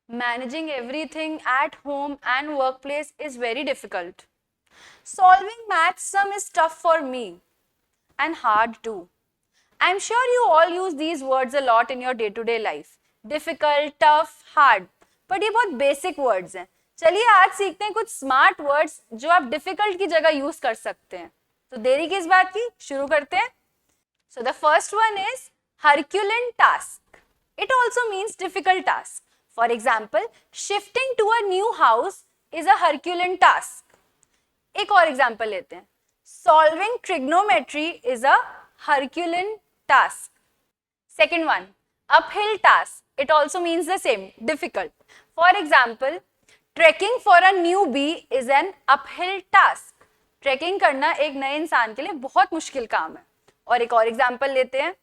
Managing everything at home and workplace is very difficult. Solving maths sum is tough for me and hard too. I'm sure you all use these words a lot in your day-to-day life. Difficult, tough, hard. But ये बहुत basic words हैं. चलिए आज सीखते हैं कुछ smart words जो आप difficult की जगह use कर सकते हैं. तो देरी किस बात की? शुरू करते हैं. So the first one is Herculean task. It also means difficult task. For example, shifting to a new house is a Herculean task. एक और example लेते हैं. Solving trigonometry is a Herculean task. Second one, uphill task. It also means the same, difficult. For example, trekking for a newbie is an uphill task. Trekking करना एक नए इंसान के लिए बहुत मुश्किल काम है. और एक और example लेते हैं.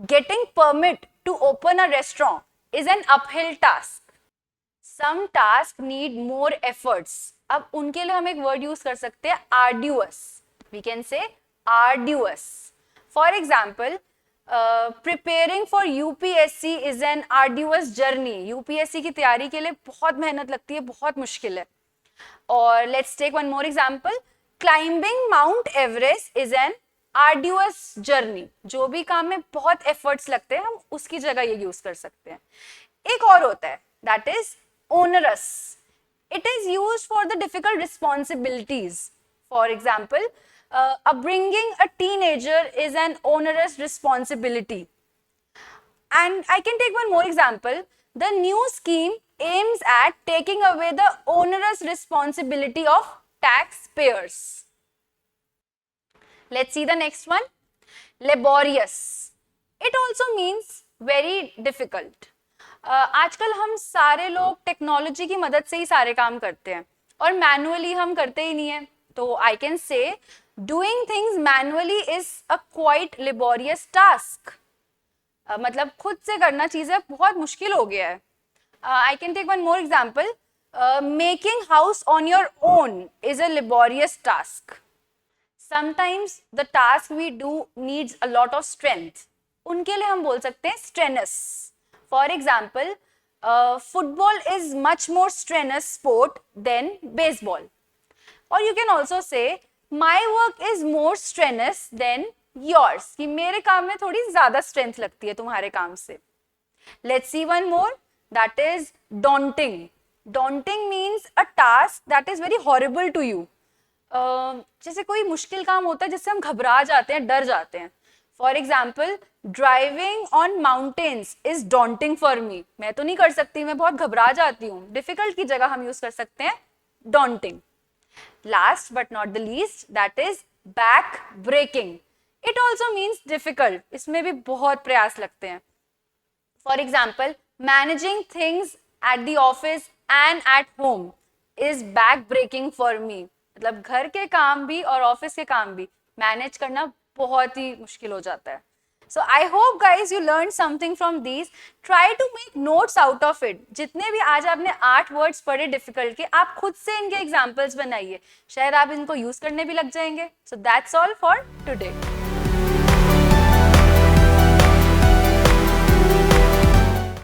Getting permit to open a restaurant is an uphill task. Some tasks need more efforts. अब उनके लिए हम एक word use कर सकते हैं arduous. We can say arduous. For example, preparing for UPSC is an arduous journey. UPSC की तैयारी के लिए बहुत मेहनत लगती है, बहुत मुश्किल है. और let's take one more example. Climbing Mount Everest is an arduous journey. जो भी काम में बहुत efforts लगते हैं हम उसकी जगह ये use कर सकते हैं. एक और होता है that is onerous. It is used for the difficult responsibilities. For example, upbringing a teenager is an onerous responsibility. And I can take one more example. The new scheme aims at taking away the onerous responsibility of taxpayers. Let's see the next one. Laborious. It also means very difficult. आजकल हम सारे लोग technology की मदद से ही सारे काम करते हैं और मैनुअली हम करते ही नहीं है. तो I can say doing things manually is a quite laborious task. मतलब खुद से करना चीजें बहुत मुश्किल हो गया है. I can take one more example. Making house on your own is a laborious task. Sometimes the task we do needs a lot of strength. उनके लिए हम बोल सकते हैं strenuous. For example, football is much more strenuous sport than baseball. Or you can also say, my work is more strenuous than yours. कि मेरे काम में थोड़ी ज़्यादा strength लगती है तुम्हारे काम से. Let's see one more. That is daunting. Daunting means a task that is very horrible to you. जैसे कोई मुश्किल काम होता है जिससे हम घबरा जाते हैं, डर जाते हैं. For example, driving on mountains is daunting for me. मैं तो नहीं कर सकती, मैं बहुत घबरा जाती हूँ. Difficult की जगह हम use कर सकते हैं daunting. Last but not the least, that is back breaking. It also means difficult. इसमें भी बहुत प्रयास लगते हैं. For example, managing things at the office and at home is back breaking for me. मतलब घर के काम भी और ऑफिस के काम भी मैनेज करना बहुत ही मुश्किल हो जाता है. So I hope guys you learned something from these. Try to make notes out of it. जितने भी आज आपने 8 words पढ़े difficult के, आप खुद से इनके examples बनाइए. शायद आप इनको use करने भी लग जाएंगे. So that's all for today.